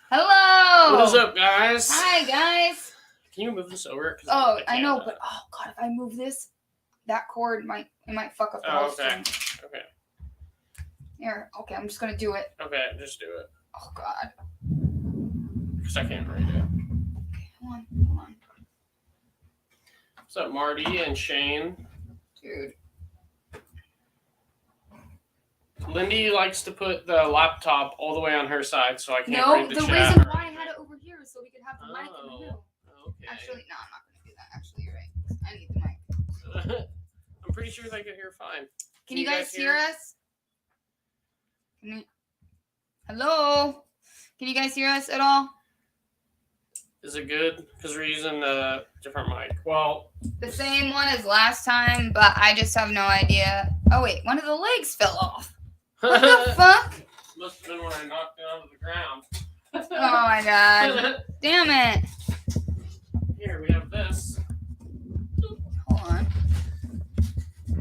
Hello! What is up, guys? Hi, guys. Can you move this over? Oh, I know, but oh god, if I move this, that cord might fuck up the whole thing. Okay. Here, okay, I'm just gonna do it. Okay, just do it. Oh god. Because I can't read it. Okay, hold on. What's up, Marty and Shane? Dude. Lindy likes to put the laptop all the way on her side, so I can't read the chat. No, the reason why I had it over here is so we could have the mic in the middle. Okay. Actually, no, I'm not gonna do that. Actually, you're right. I need the mic. I'm pretty sure they can hear fine. Can you guys hear us? Hello? Can you guys hear us at all? Is it good? Because we're using a different mic. Well, the same one as last time, but I just have no idea. Oh wait, one of the legs fell off. What the fuck? Must have been when I knocked it onto the ground. Oh my god. Damn it. Here, we have this. Hold on.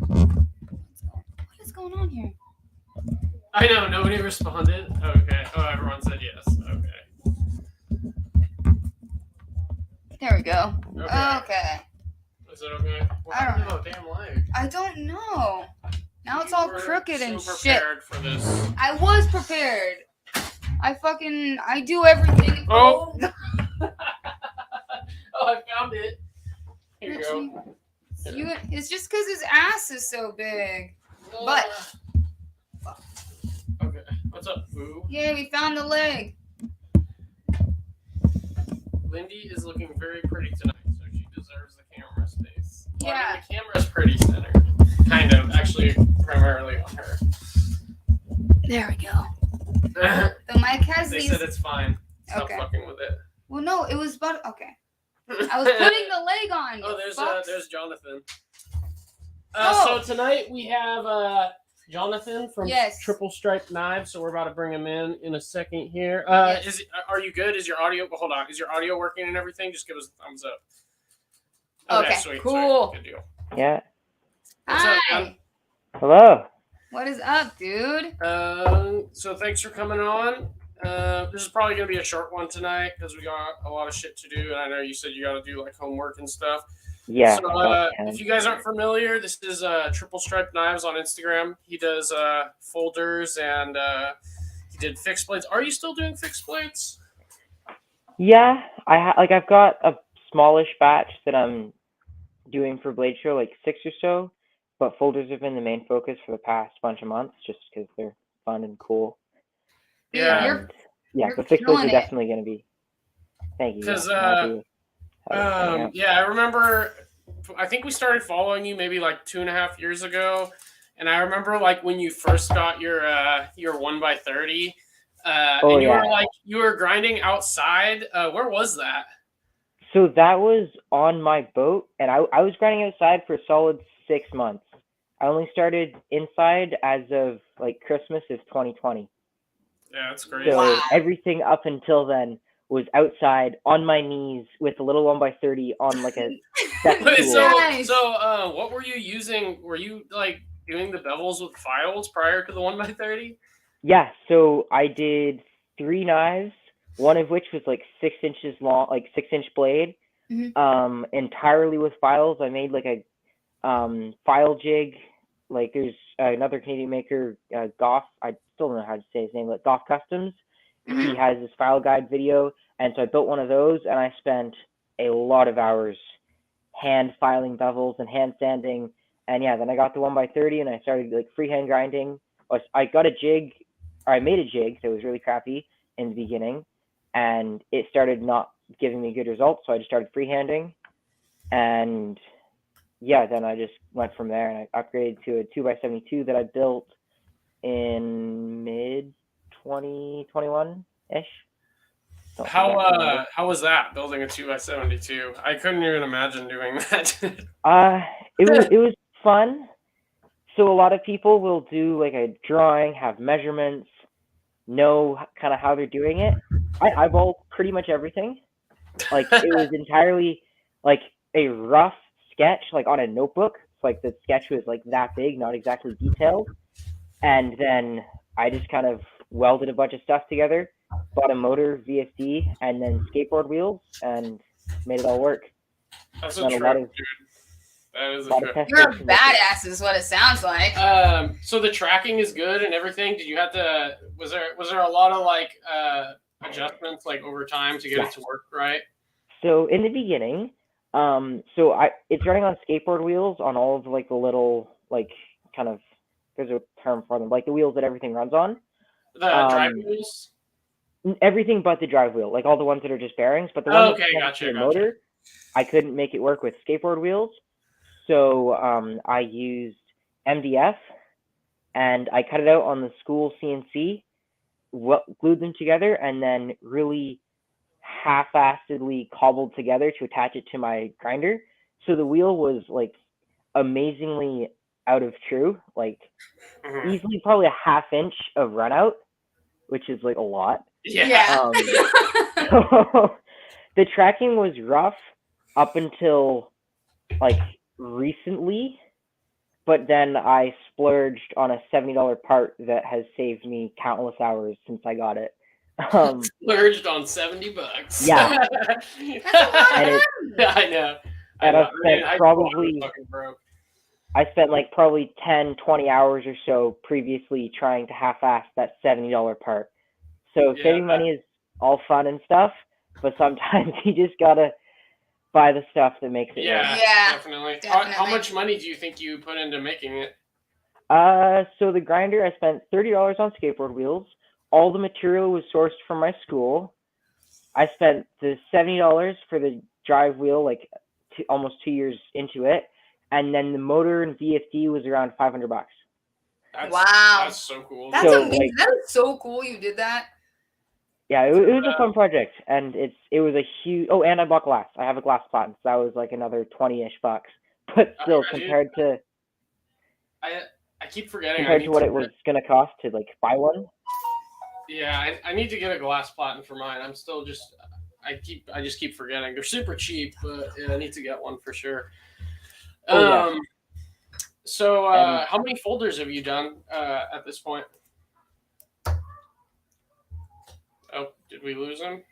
What is going on here? I know, nobody responded. Okay. Oh, everyone said yes. Okay. There we go. Okay. Is it okay? I don't know. Damn leg. I don't know. Now it's all crooked and shit. Prepared for this. I was prepared. I do everything. Oh. Oh, I found it. Here you go. It's just because his ass is so big. But. Okay. What's up, Boo? Yeah, we found the leg. Lindy is looking very pretty tonight, so she deserves the camera space. Well, Yeah. I mean, the camera's pretty centered. Kind of. Actually, primarily on her. There we go. The mic has they these. said it's fine. Stop Okay. fucking with it. Well, no, it was but okay. I was putting the leg on. Oh, there's Jonathan. So tonight we have Jonathan from Triple Stripe Knives. So we're about to bring him in a second here. Yes. Are you good? Is your audio? Hold on. Is your audio working and everything? Just give us a thumbs up. Okay. Sweet. Cool. Sweet. Good deal. Yeah. What's Hi. up, man? Hello. What is up, dude? So thanks for coming on. This is probably going to be a short one tonight because we got a lot of shit to do. And I know you said you got to do like homework and stuff. Yeah. So if you guys aren't familiar, this is Triple Stripe Knives on Instagram. He does folders and he did fixed blades. Are you still doing fixed blades? Yeah. I've got a smallish batch that I'm doing for Blade Show, like 6 or so. But folders have been the main focus for the past bunch of months just because they're fun and cool. Yeah. But fixed blades are definitely going to be. Thank you. Because, I remember, I think we started following you maybe like 2.5 years ago. And I remember like when you first got your 1x30. You were grinding outside. Where was that? So that was on my boat. And I was grinding outside for a solid 6 months. I only started inside as of like Christmas of 2020. Yeah, that's crazy. So everything up until then was outside on my knees with a little 1x30 on like a step tool. So what were you using? Were you like doing the bevels with files prior to the 1x30? Yeah, so I did 3 knives, one of which was like 6 inches long, like 6-inch blade, entirely with files. I made like a file jig. Like there's another Canadian maker, Goff. I still don't know how to say his name, but Goff Customs. He has this file guide video, and so I built one of those, and I spent a lot of hours hand filing bevels and hand sanding. And yeah, then I got the 1x30, and I started like freehand grinding. I got a jig, or I made a jig that was really crappy in the beginning, and it started not giving me good results, so I just started freehanding, and yeah, then I just went from there, and I upgraded to a 2x72 that I built in mid-2021-ish. How was that, building a 2x72? I couldn't even imagine doing that. It was fun. So a lot of people will do like a drawing, have measurements, know kind of how they're doing it. I eyeballed pretty much everything. Like it was entirely like a rough sketch, like on a notebook. Like the sketch was like that big, not exactly detailed. And then I just kind of welded a bunch of stuff together. bought a motor, VFD, and then skateboard wheels, and made it all work. That's a trip, dude. That is a trip. You're a badass, is what it sounds like. So the tracking is good and everything. Did you have to? Was there a lot of like adjustments like over time to get it to work right? So in the beginning, it's running on skateboard wheels on all of like the little like kind of, there's a term for them, like the wheels that everything runs on. The drive wheels. Everything but the drive wheel, like all the ones that are just bearings. But the one that's the motor, I couldn't make it work with skateboard wheels. So I used MDF, and I cut it out on the school CNC, glued them together, and then really half-assedly cobbled together to attach it to my grinder. So the wheel was like amazingly out of true, like easily probably a half inch of run out, which is like a lot. Yeah. So the tracking was rough up until like recently, but then I splurged on a $70 part that has saved me countless hours since I got it. Splurged on $70. Yeah. That's a lot. I know. And I spent like probably 10, 20 hours or so previously trying to half-ass that $70 part. So saving money is all fun and stuff, but sometimes you just gotta buy the stuff that makes it work. Yeah, definitely. How much money do you think you put into making it? So the grinder, I spent $30 on skateboard wheels. All the material was sourced from my school. I spent the $70 for the drive wheel, like almost 2 years into it, and then the motor and VFD was around $500. Wow, that's so cool. That's amazing. Like, that is so cool. You did that. Yeah, it was a fun project, and it was a huge. Oh, and I bought glass. I have a glass platen, so that was like another $20-ish. But still, compared to. I keep forgetting. Compared to what it was gonna cost to like buy one. Yeah, I need to get a glass platen for mine. I'm still just. I just keep forgetting. They're super cheap, but yeah, I need to get one for sure. So, how many folders have you done at this point? Oh, did we lose him?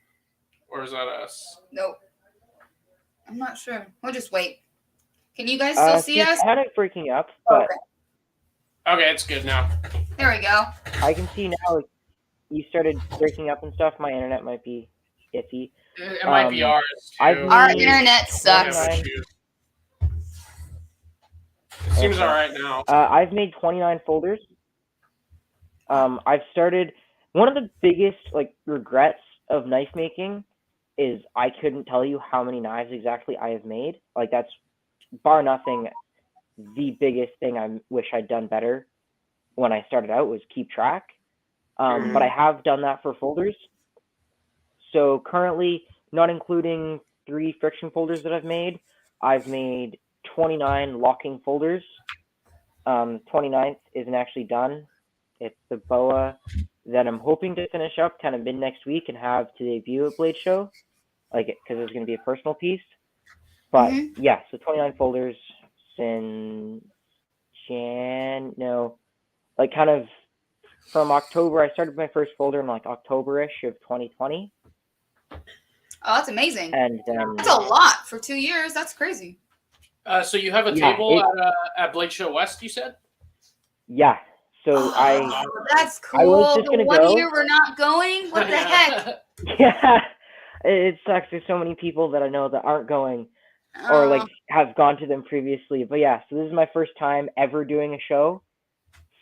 Or is that us? Nope. I'm not sure. We'll just wait. Can you guys still see us? It's kind of breaking up, but... Okay, it's good now. There we go. I can see now you started breaking up and stuff. My internet might be iffy. It might be ours, too. Our internet sucks. It seems all right now. I've made 29 folders. I've started... One of the biggest regrets of knife making is I couldn't tell you how many knives exactly I have made. Like, that's, bar nothing, the biggest thing I wish I'd done better when I started out was keep track. But I have done that for folders. So currently, not including 3 friction folders that I've made 29 locking folders. 29th isn't actually done. It's the BOA that I'm hoping to finish up kind of mid next week and have to debut at Blade Show, because it's going to be a personal piece. But yeah, so 29 folders since kind of from October. I started my first folder in October-ish of 2020. Oh, that's amazing. And that's a lot for 2 years. That's crazy. So you have a table at Blade Show West, you said? Yeah. So that's cool. I was just gonna go. 1 year we're not going. What the heck? Yeah, it sucks. There's so many people that I know that aren't going, or have gone to them previously. But yeah, so this is my first time ever doing a show,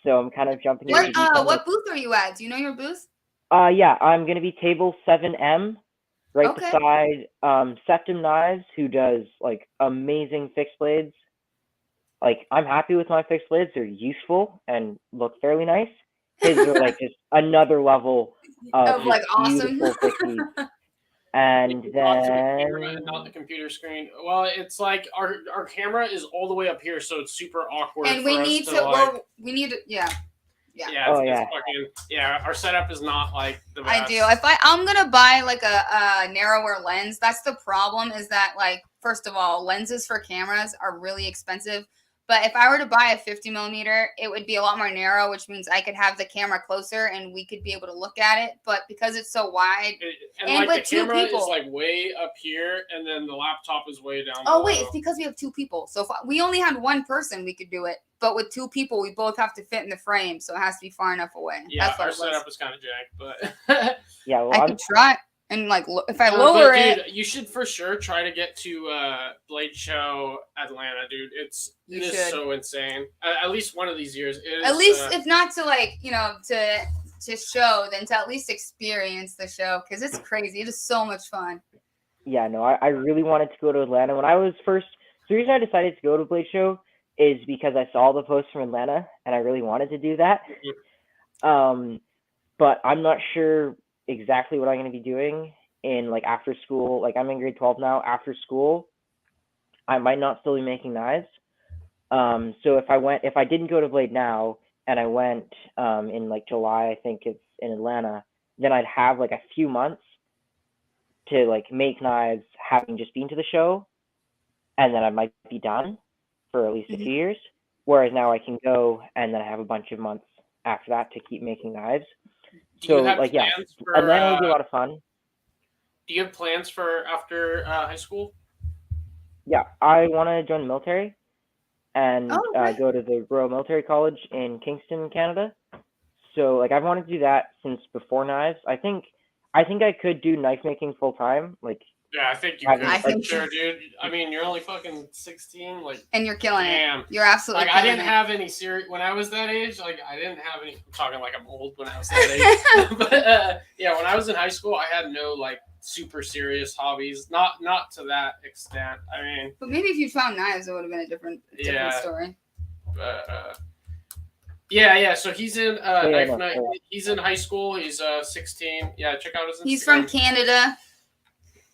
so I'm kind of jumping. What booth are you at? Do you know your booth? Yeah, I'm gonna be table 7M, right beside Septum Knives, who does amazing fixed blades. I'm happy with my fixed blades. They're useful and look fairly nice. His are just another level of awesome. Beautiful and then not the computer screen. Well, it's like our camera is all the way up here, so it's super awkward. And we need to. Our setup is not the best. I do. I'm gonna buy a narrower lens. That's the problem. Is that first of all, lenses for cameras are really expensive. But if I were to buy a 50 millimeter, it would be a lot more narrow, which means I could have the camera closer and we could be able to look at it. But because it's so wide, and like the camera is like way up here, and then the laptop is way down. Oh wait, it's because we have 2 people. So if we only had 1 person, we could do it. But with 2 people, we both have to fit in the frame, so it has to be far enough away. Yeah, that's what our setup is kind of jacked, but yeah, well, I could try. And like, if I lower dude, it, you should for sure try to get to Blade Show Atlanta, dude. It is so insane. At least one of these years. At least, if not to like, to show, then to at least experience the show because it's crazy. It is so much fun. Yeah, no, I really wanted to go to Atlanta when I was first. The reason I decided to go to Blade Show is because I saw the post from Atlanta and I really wanted to do that. But I'm not sure exactly what I'm going to be doing in like after school. Like I'm in grade 12 now. After school, I might not still be making knives. So if I didn't go to Blade now and I went in like July, I think it's in Atlanta, then I'd have like a few months to like make knives having just been to the show, and then I might be done for at least a few years. Whereas now I can go and then I have a bunch of months after that to keep making knives. So like Atlanta would be a lot of fun. Do you have plans for after high school? Yeah, I want to join the military and go to the Royal Military College in Kingston, Canada. So like I've wanted to do that since before knives. I think I could do knife making full time. Like yeah, I think you could. I think sure, dude. I mean, you're only fucking 16, like, and you're killing it. You're absolutely like I didn't have any serious when I was that age. Like I didn't have any. I'm talking like I'm old when I was that age. But yeah, when I was in high school, I had no like super serious hobbies. Not to that extent. I mean, but maybe if you found knives, it would have been a different story. Yeah. So he's in knife night. He's in high school. He's 16. Yeah, check out his Instagram. He's from Canada.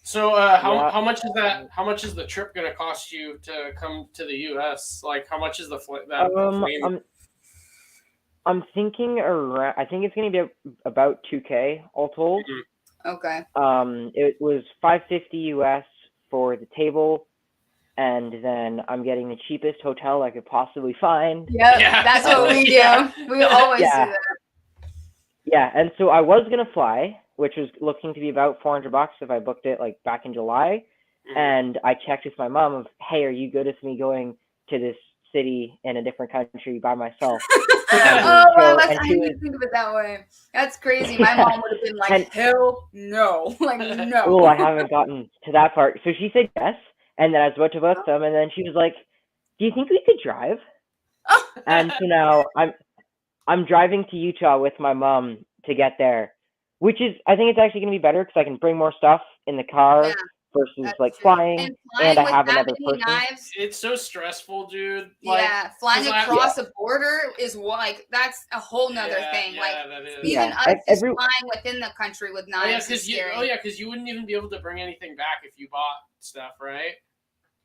So how much is that? How much is the trip gonna cost you to come to the U.S.? Like how much is the plane? I'm thinking around. I think it's gonna be about $2,000 all told. Okay. It was $550 US for the table, and then I'm getting the cheapest hotel I could possibly find. Yep, yeah, that's what we do. We always do that. Yeah, and so I was gonna fly, which was looking to be about $400 if I booked it like back in July. And I checked with my mom of, hey, are you good with me going to this city in a different country by myself? I didn't think of it that way. That's crazy. My mom would have been like, hell no. Like, no. Oh, I haven't gotten to that part. So she said yes, and then I was about to book them, and then she was like, do you think we could drive? And so now I'm driving to Utah with my mom to get there, which is, I think it's actually going to be better because I can bring more stuff in the car versus like flying, and I have another person. Knives, it's so stressful, dude. Flying across a border is that's a whole nother thing. Even us just flying within the country with knives is scary. Because you wouldn't even be able to bring anything back if you bought stuff, right?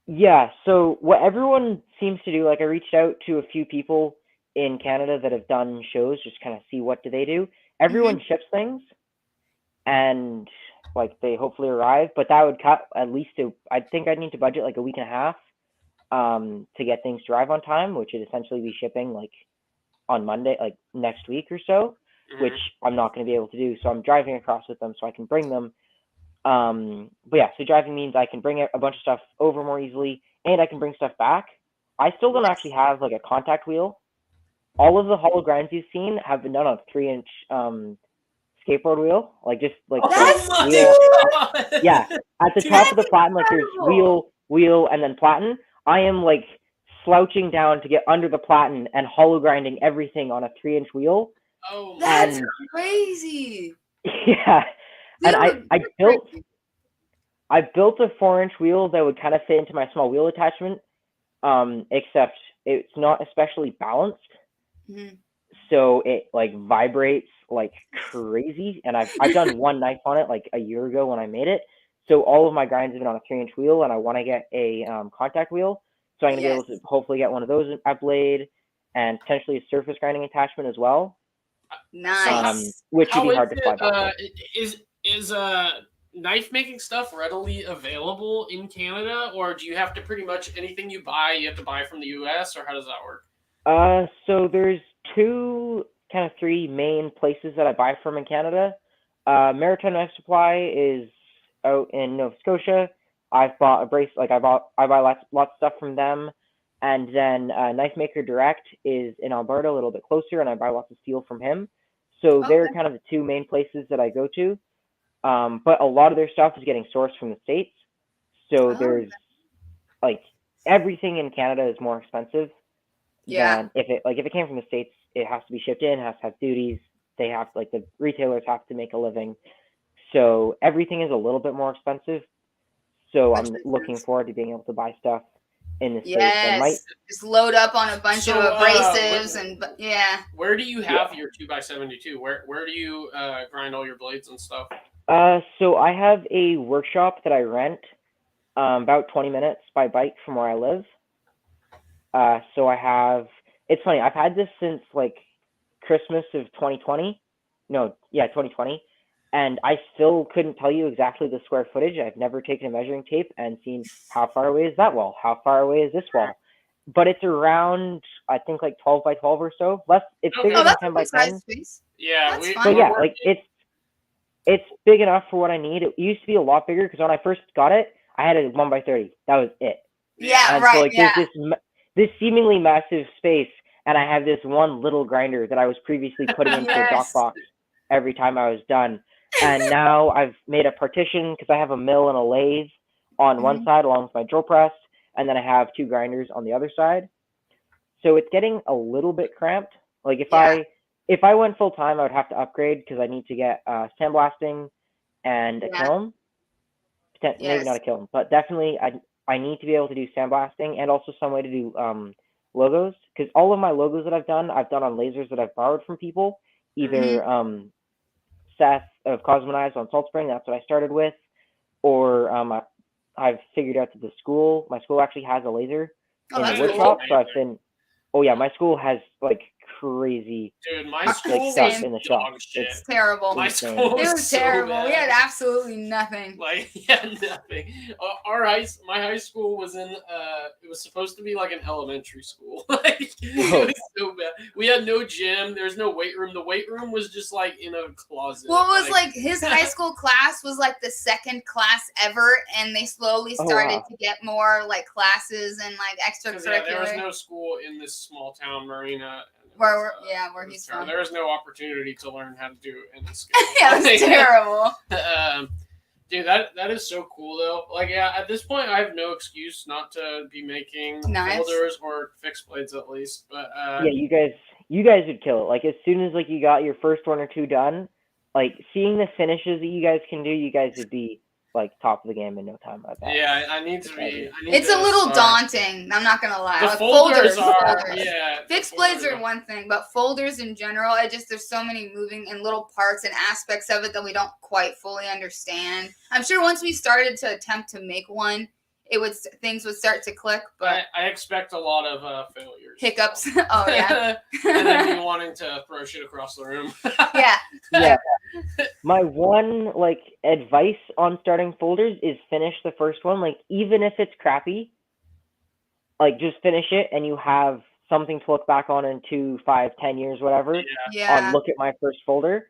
Yeah, so what everyone seems to do, like I reached out to a few people in Canada that have done shows, just kind of see what do they do. Everyone ships things, and like they hopefully arrive, but that would cut at least I think I'd need to budget like a week and a half to get things to arrive on time, which would essentially be shipping like on Monday, like next week or so, which I'm not going to be able to do. So I'm driving across with them so I can bring them. But yeah, so driving means I can bring a bunch of stuff over more easily, and I can bring stuff back. I still don't actually have like a contact wheel. All of the hollow grinds you've seen have been done on a 3-inch skateboard wheel, like just like yeah, at the top of the platen, like there's wheel and then platen. I am like slouching down to get under the platen and hollow grinding everything on a 3-inch wheel. Oh, that's crazy. Yeah, and I built a 4-inch wheel that would kind of fit into my small wheel attachment, except it's not especially balanced. So it like vibrates like crazy, and I've done one knife on it like a year ago when I made it. So all of my grinds have been on a 3-inch wheel, and I want to get a contact wheel. So I'm gonna be able to hopefully get one of those at Blade, and potentially a surface grinding attachment as well. Nice. Which would be hard to fly back. knife making stuff readily available in Canada, or do you have to pretty much anything you buy, you have to buy from the U.S., or how does that work? So there's three main places that I buy from in Canada. Maritime Knife Supply is out in Nova Scotia. I've bought a brace, I buy lots of stuff from them. And then Knife Maker Direct is in Alberta, a little bit closer, and I buy lots of steel from him. So they're kind of the two main places that I go to. But a lot of their stuff is getting sourced from the States. So there's everything in Canada is more expensive than if it came from the States, it has to be shipped in, has to have duties. They have the retailers have to make a living. So everything is a little bit more expensive. So I'm looking forward to being able to buy stuff in the States. Yes, just load up on a bunch of abrasives Where do you have your 2x72? Where do you grind all your blades and stuff? So I have a workshop that I rent about 20 minutes by bike from where I live. So it's funny, I've had this since Christmas of 2020. 2020. And I still couldn't tell you exactly the square footage. I've never taken a measuring tape and seen how far away is that wall? How far away is this wall? But it's around, I think 12 by 12 or so. It's bigger than 10 by 10. Yeah, it's big enough for what I need. It used to be a lot bigger because when I first got it, I had a 1 by 30. That was it. Yeah, and right. So there's this seemingly massive space, and I have this one little grinder that I was previously putting into a dock box every time I was done. And now I've made a partition because I have a mill and a lathe on one side along with my drill press, and then I have two grinders on the other side. So it's getting a little bit cramped. If I went full time, I would have to upgrade because I need to get sandblasting and a kiln. Maybe not a kiln, but definitely I need to be able to do sandblasting and also some way to do logos, because all of my logos that I've done on lasers that I've borrowed from people, either Seth of Cosmonize on Salt Spring, that's what I started with, or I've figured out that my school actually has a laser in the wood shop, so I've been, my school has crazy stuff in the shop. It's terrible. My school was terrible. So we had absolutely nothing. Nothing. My high school was in it was supposed to be like an elementary school. It was so bad. We had no gym. There was no weight room. The weight room was just in a closet. Well, it was his high school class was the second class ever, and they slowly started to get more classes and extracurricular. There was no school in this small town, Marina. Where he's from. There was no opportunity to learn how to do any skill. Yeah, it was terrible. Dude, that is so cool though. At this point I have no excuse not to be making folders or fixed blades at least. But you guys would kill it. As soon as you got your first one or two done, seeing the finishes that you guys can do, you guys would be top of the game in no time. Yeah, I need to be. It's a little daunting. I'm not gonna lie. The folders. Fixed blades are one thing, but folders in general, there's so many moving and little parts and aspects of it that we don't quite fully understand. I'm sure once we started to attempt to make one, things would start to click. But I expect a lot of failures, hiccups. Oh yeah, and then me wanting to throw shit across the room. Yeah. My one advice on starting folders is finish the first one. Even if it's crappy, just finish it, and you have something to look back on in 2, 5, 10 years, whatever. Look at my first folder.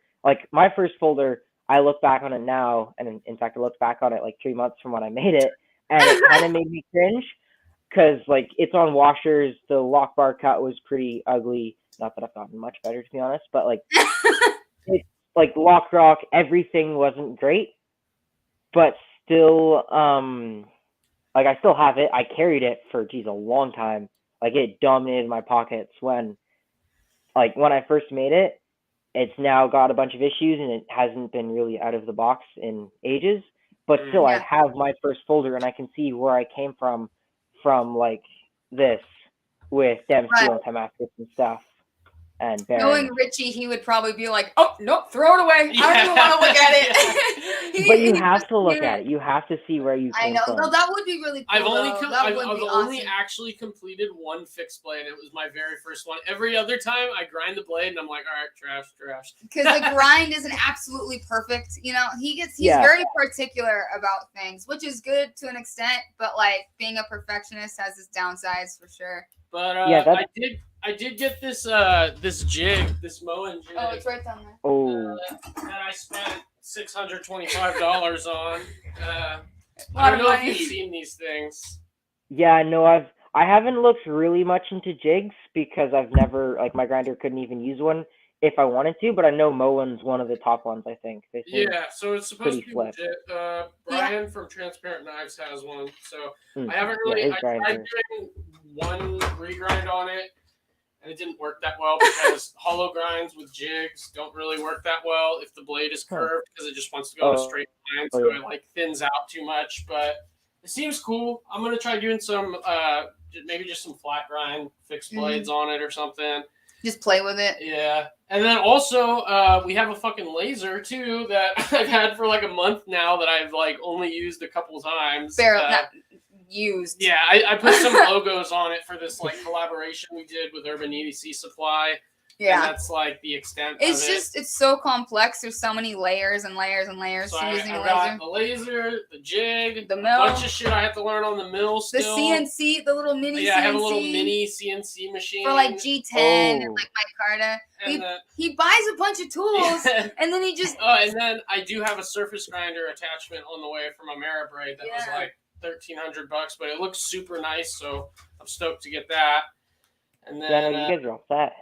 My first folder, I look back on it now, and in fact, I looked back on it 3 months from when I made it, and it kind of made me cringe because it's on washers. The lock bar cut was pretty ugly. Not that I've gotten much better, to be honest, but it's lock rock, everything wasn't great, but still, I still have it. I carried it for a long time. It dominated my pockets when I first made it. It's now got a bunch of issues and it hasn't been really out of the box in ages. But still, I have my first folder and I can see where I came from this with Dem Steel and Damascus and stuff. And knowing Richie, he would probably be like, "Oh nope, throw it away. I don't even want to look at it." But you have to look at it. You have to see where you came from. No, that would be really cool. I've only actually completed one fixed blade. It was my very first one. Every other time I grind the blade and I'm like, all right, trash. Because the grind isn't absolutely perfect. You know, he's very particular about things, which is good to an extent, but like being a perfectionist has its downsides for sure. But I did get this jig, this mowing jig. Oh, it's right down there. That I spent $625 on. I don't know if you've seen these things. Yeah, no, I haven't looked really much into jigs because I've never, like, my grinder couldn't even use one if I wanted to, but I know Moen's one of the top ones, I think. Yeah, so it's supposed to be legit. Brian from Transparent Knives has one, so I haven't really, I tried doing one regrind on it, and it didn't work that well because hollow grinds with jigs don't really work that well if the blade is curved because it just wants to go in a straight line, so it like thins out too much. But it seems cool. I'm gonna try doing some, maybe just some flat grind fixed blades on it or something. Just play with it. Yeah, and then also we have a fucking laser too that I've had for like a month now that I've like only used a couple times. Not used. Yeah, I put some logos on it for this like collaboration we did with Urban EDC Supply. Yeah, and that's like the extent. It's just it's so complex. There's so many layers and layers and layers to using a laser. Got the laser, the jig, the mill, a bunch of shit I have to learn on the mill still. The CNC, the little mini. Yeah, CNC I have a little mini CNC machine for like G10 and like micarta. He buys a bunch of tools and then he just. Oh, and then I do have a surface grinder attachment on the way from Ameribraid that was like $1,300, but it looks super nice, so I'm stoked to get that. And then you guys are all set.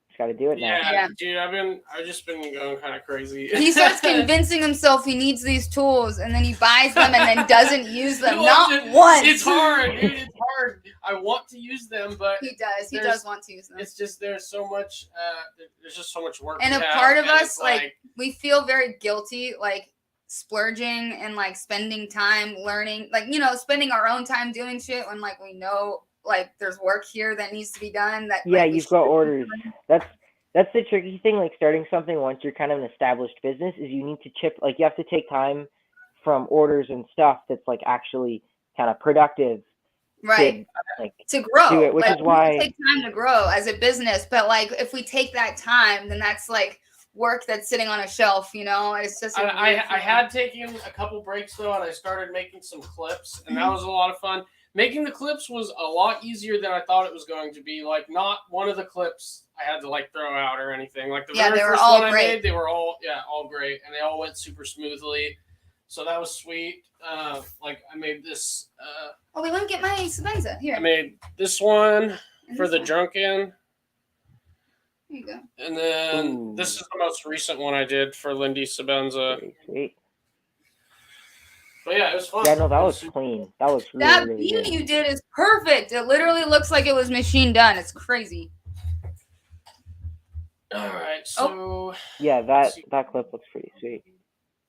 Just gotta do it now. Yeah, dude, I've just been going kind of crazy. He starts convincing himself he needs these tools, and then he buys them and then doesn't use them. Not once. It's hard, dude. It's hard. I want to use them, but he does. He does want to use them. It's just there's so much. There's just so much work. And a part of us, like, we feel very guilty, like splurging and like spending time learning, like, you know, spending our own time doing shit when like we know like there's work here that needs to be done. That you've got orders. That's the tricky thing. Like starting something once you're kind of an established business is you need to you have to take time from orders and stuff that's like actually kind of productive. Right. To grow. Do it, which is why it takes time to grow as a business. But like if we take that time, then that's like work that's sitting on a shelf, you know. It's just I had taken a couple breaks though, and I started making some clips, and that was a lot of fun. Making the clips was a lot easier than I thought it was going to be. Like, not one of the clips I had to like throw out or anything. Like the very first one I made, they were all great, and they all went super smoothly. So that was sweet. Like I made this. Oh, we want to get my Sabenza here. I made this one for the Drunken. There you go. And then this is the most recent one I did for Lindy Sabenza. Sweet. But yeah, it was fun. Yeah, no, that was clean. That was really beam good. You did is perfect. It literally looks like it was machine done. It's crazy. All right, so yeah, that clip looks pretty sweet.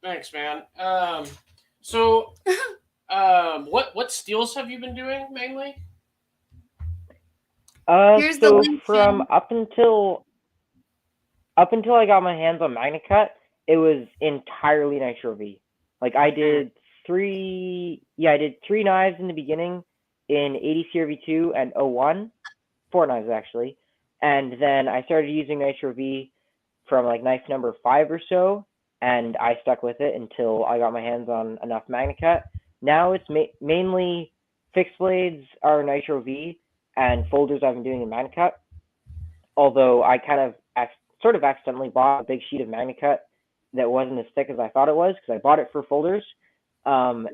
Thanks, man. So what steels have you been doing mainly? Here's the link from up until I got my hands on MagnaCut, it was entirely Nitro V. Like I did three knives in the beginning in 80 CRV2 and 01, 4 knives actually, and then I started using Nitro V from like knife number 5 or so, and I stuck with it until I got my hands on enough MagnaCut. Now it's mainly fixed blades are Nitro V, and folders I've been doing in MagnaCut. Although I kind of sort of accidentally bought a big sheet of MagnaCut that wasn't as thick as I thought it was because I bought it for folders.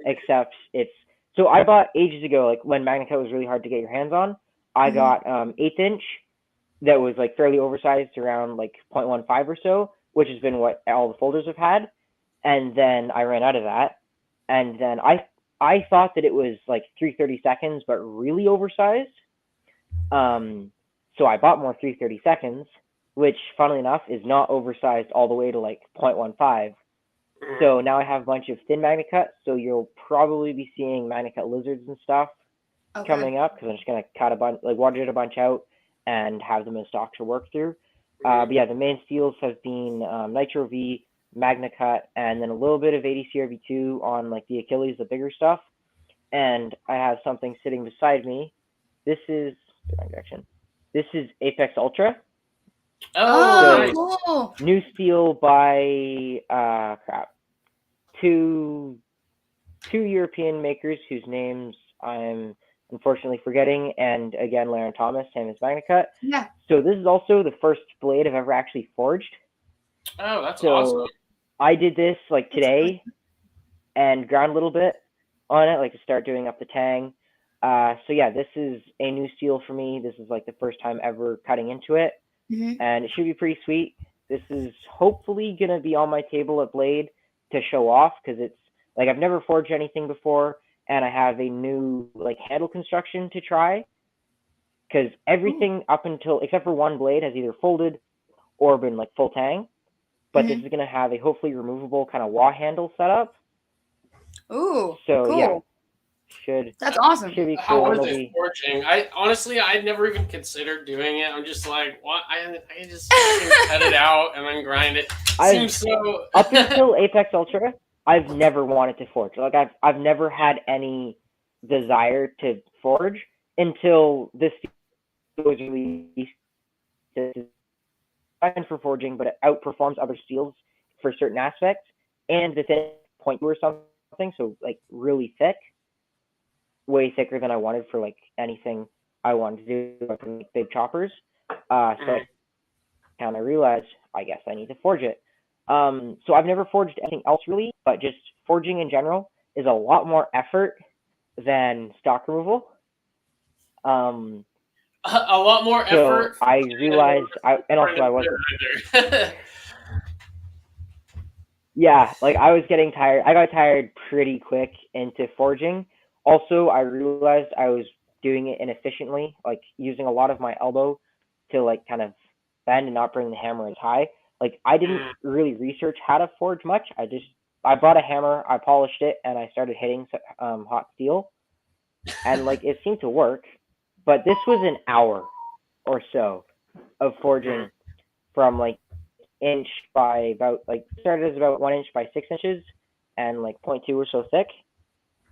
Except so I bought ages ago, like when MagnaCut was really hard to get your hands on. I got 1/8 inch that was like fairly oversized, around like 0.15 or so, which has been what all the folders have had. And then I ran out of that, and then I thought that it was like 3/32, but really oversized. So I bought more 3/32, which funnily enough is not oversized all the way to like 0.15. So now I have a bunch of thin MagnaCut, so you'll probably be seeing MagnaCut lizards and stuff coming up, because I'm just going to cut a bunch, like water it a bunch out and have them in stock to work through. But yeah, the main steels have been Nitro V, Magna Cut, and then a little bit of 80 CRV2 on like the Achilles, the bigger stuff. And I have something sitting beside me. This is direction. This is Apex Ultra. Oh, cool. New steel by two European makers whose names I'm unfortunately forgetting, and again, Laren Thomas, same as Magna Cut. Yeah. So this is also the first blade I've ever actually forged. Oh, that's awesome. I did this like today and ground a little bit on it, like to start doing up the tang. So yeah, this is a new steel for me. This is like the first time ever cutting into it, and it should be pretty sweet. This is hopefully gonna be on my table at Blade to show off, because it's like I've never forged anything before, and I have a new like handle construction to try. Because everything up until except for one blade has either folded or been like full tang, but this is gonna have a hopefully removable kind of wah handle setup. Ooh, so cool. Yeah, that's awesome. Should be How cool. are they forging? I'd never even considered doing it. I'm just like, what? I just cut it out and then grind it. Seems so. Up until Apex Ultra, I've never wanted to forge. Like I've never had any desire to forge until this was released. Fine for forging, but it outperforms other steels for certain aspects, and the thin point or something, so like really thick, way thicker than I wanted for like anything I wanted to do, like big choppers. So I kind of realized, I guess I need to forge it. So I've never forged anything else really, but just forging in general is a lot more effort than stock removal. A lot more effort. So I realized, and also I wasn't. Yeah, like I was getting tired. I got tired pretty quick into forging. Also, I realized I was doing it inefficiently, like using a lot of my elbow to like kind of bend and not bring the hammer as high. Like I didn't really research how to forge much. I bought a hammer, I polished it, and I started hitting hot steel, and like it seemed to work. But this was an hour or so of forging from like inch by about like started as about 1 inch by 6 inches and like 0.2 or so thick,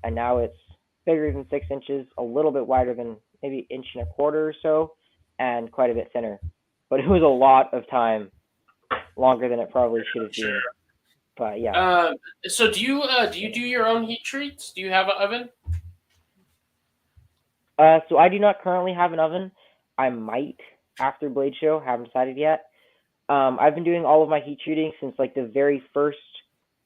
and now it's bigger than 6 inches, a little bit wider than maybe 1.25 inches or so, and quite a bit thinner. But it was a lot of time, longer than it probably should have been. But yeah. So do you do your own heat treats? Do you have an oven? So I do not currently have an oven. I might after Blade Show. Haven't decided yet. I've been doing all of my heat treating since like the very first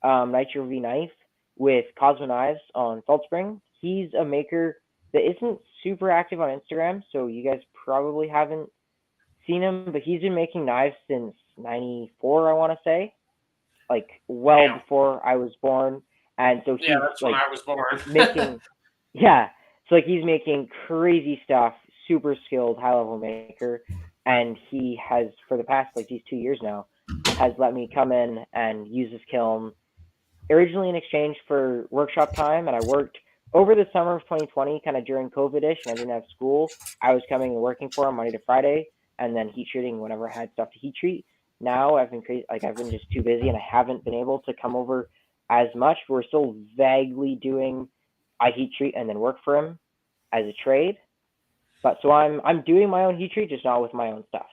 Nitro V knife with Cosmo Knives on Salt Spring. He's a maker that isn't super active on Instagram, so you guys probably haven't seen him, but he's been making knives since '94, I want to say, like before I was born. And so he's that's like when I was born. making, so like he's making crazy stuff, super skilled, high level maker. And he has, for the past like these 2 years now, has let me come in and use his kiln, originally in exchange for workshop time. And I worked over the summer of 2020, kind of during COVID-ish, and I didn't have school. I was coming and working for him Monday to Friday, and then heat treating whenever I had stuff to heat treat. Now I've been I've been just too busy, and I haven't been able to come over as much. We're still vaguely doing, I heat treat and then work for him as a trade. But so I'm doing my own heat treat, just not with my own stuff.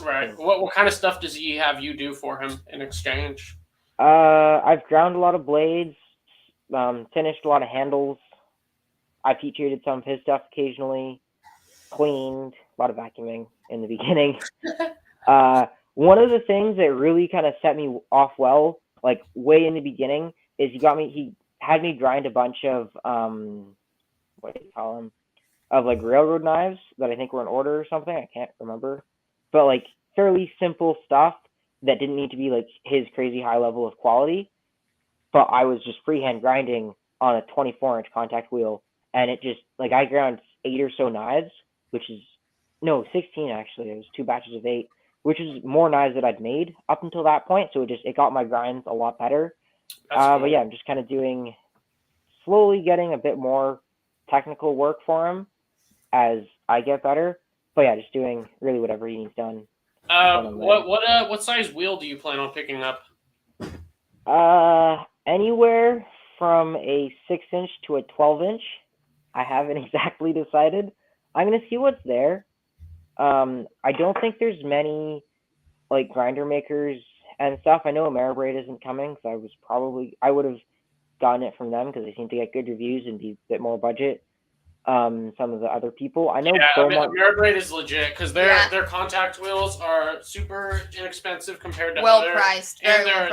Right. What kind of stuff does he have you do for him in exchange? I've ground a lot of blades, finished a lot of handles. I've heat treated some of his stuff occasionally, cleaned, a lot of vacuuming in the beginning. One of the things that really kind of set me off well, like way in the beginning, is he had me grind a bunch of what do you call them? Of like railroad knives that I think were in order or something. I can't remember, but like fairly simple stuff that didn't need to be like his crazy high level of quality. But I was just freehand grinding on a 24-inch contact wheel, and it just like I ground 8 or so knives, which is 16 actually. It was 2 batches of 8, which is more knives that I'd made up until that point. So it got my grinds a lot better. Cool. But yeah, I'm just kind of slowly getting a bit more technical work for him as I get better. But yeah, just doing really whatever he needs done. What size wheel do you plan on picking up? Anywhere from a 6-inch to a 12-inch. I haven't exactly decided. I'm gonna see what's there. I don't think there's many like grinder makers and stuff. I know Ameribraid isn't coming, so I would have gotten it from them because they seem to get good reviews and be a bit more budget. Some of the other people I know. Yeah, Ameribraid is legit because their contact wheels are super inexpensive compared to well priced, and their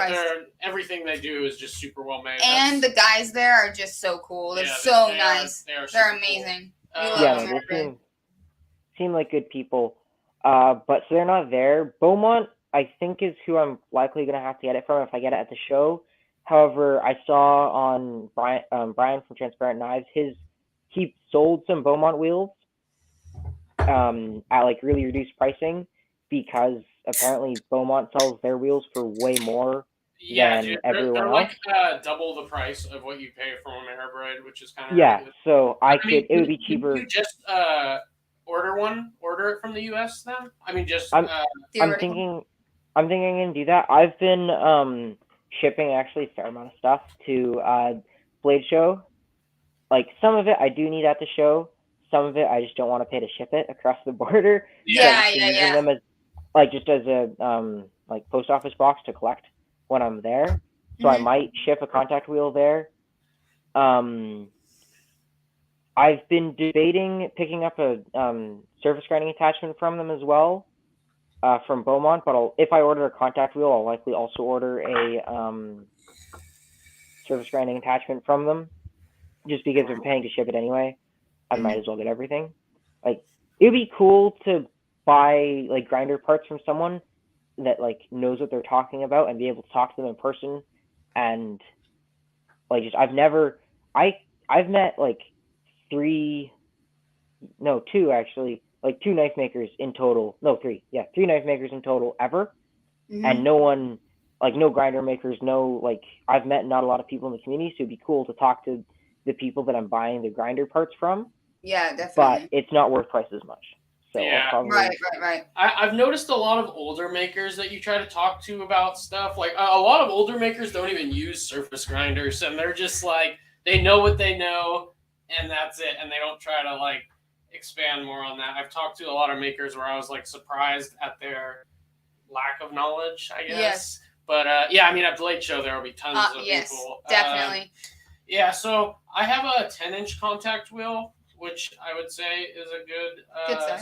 everything they do is just super well made. And the guys there are just so cool. They're so nice. They're amazing. They seem like good people. But so they're not there. Beaumont, I think, is who I'm likely gonna have to get it from if I get it at the show. However, I saw on Brian from Transparent Knives, he sold some Beaumont wheels at like really reduced pricing because apparently Beaumont sells their wheels for way more than everyone else. They're like double the price of what you pay from Ameribraid, which is kind of ridiculous. So it would be cheaper. You just order it from the US then? I mean, just I'm thinking I'm gonna do that. I've been shipping actually a fair amount of stuff to Blade Show. Like some of it I do need at the show. Some of it I just don't want to pay to ship it across the border. Yeah. Them as just as a like post office box to collect when I'm there. So I might ship a contact wheel there. I've been debating picking up a surface grinding attachment from them as well, from Beaumont. But if I order a contact wheel, I'll likely also order a surface grinding attachment from them, just because I'm paying to ship it anyway. I might as well get everything. Like it'd be cool to buy like grinder parts from someone that like knows what they're talking about and be able to talk to them in person. And like I've met like two knife makers in total. No, three knife makers in total ever. And no one, like no grinder makers, I've met not a lot of people in the community, so it'd be cool to talk to the people that I'm buying the grinder parts from. Yeah, definitely. But it's not worth twice as much. So yeah, right. I've noticed a lot of older makers that you try to talk to about stuff. Like a lot of older makers don't even use surface grinders, and they're just like they know what they know, and that's it, and they don't try to like expand more on that. I've talked to a lot of makers where I was like surprised at their lack of knowledge, I guess. Yes. But I mean, at Blade Show there will be tons of people. Definitely. So I have a 10-inch contact wheel, which I would say is a good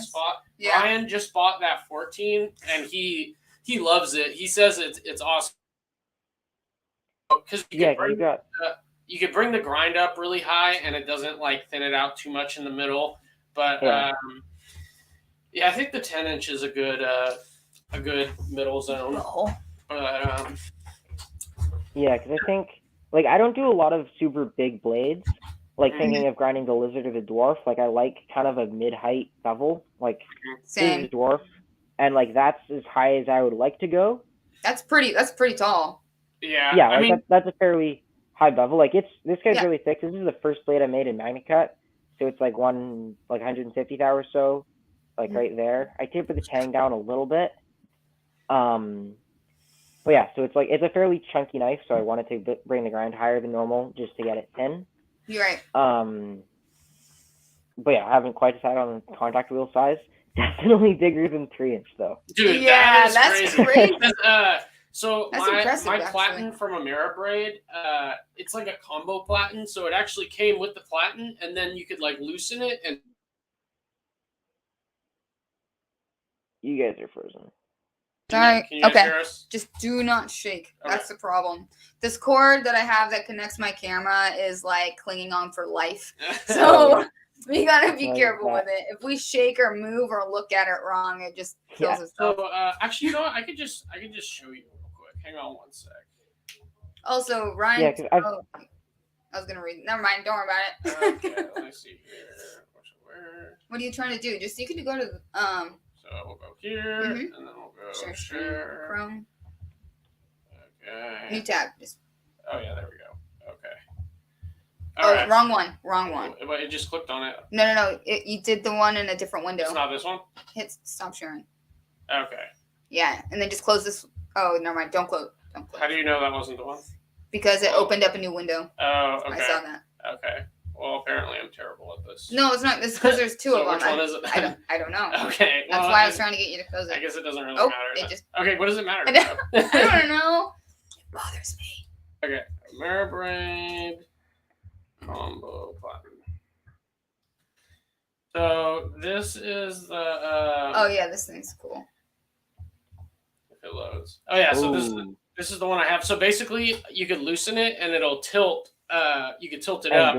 spot. Yeah. Brian just bought that 14, and he loves it. He says it's awesome because you could bring the grind up really high, and it doesn't like thin it out too much in the middle. But I think the 10-inch is a good middle zone. Oh. But because I think like I don't do a lot of super big blades. Like thinking of grinding the lizard or the dwarf, like I like kind of a mid-height bevel, like same dwarf, and like that's as high as I would like to go. That's pretty tall. Yeah. Yeah, that's a fairly high bevel. Like this guy's really thick. This is the first blade I made in MagnaCut, so it's like 150 thou or so, like right there. I tapered the tang down a little bit. But yeah, so it's a fairly chunky knife, so I wanted to bring the grind higher than normal just to get it thin. You're right. But yeah, I haven't quite decided on the contact wheel size. Definitely bigger than 3-inch though. Dude, that's crazy. So my platen from Ameribraid, it's like a combo platen, so it actually came with the platen, and then you could like loosen it and. You guys are frozen. Sorry. Okay. Just do not shake. Okay. That's the problem. This cord that I have that connects my camera is like clinging on for life. So we gotta be careful with it. If we shake or move or look at it wrong, it just kills us. So actually, you know what? I could just show you real quick. Hang on one sec. Also, Ryan. I was gonna read. Never mind. Don't worry about it. Okay. Let me see here. What are you trying to do? Just you can go to So we'll go here, and then we'll go share. Chrome. Okay. New tab. Oh yeah, there we go. Okay. All right. Wrong one. It just clicked on it. No. You did the one in a different window. It's not this one? Hit stop sharing. Okay. Yeah, and then just close this. Oh, never mind. Don't close. How do you know that wasn't the one? because it opened up a new window. Oh, okay. I saw that. Okay. Well, apparently I'm terrible at this. No, it's not. It's because there's two of them. Which one is it? I don't know. Okay. That's why I was trying to get you to close it. I guess it doesn't really matter. Okay, what does it matter? I don't know. It bothers me. Okay. Ameribraid combo button. So this is the. Oh yeah, this thing's cool. If it loads. Oh yeah. So this is the one I have. So basically, you could loosen it and it'll tilt. You could tilt it up.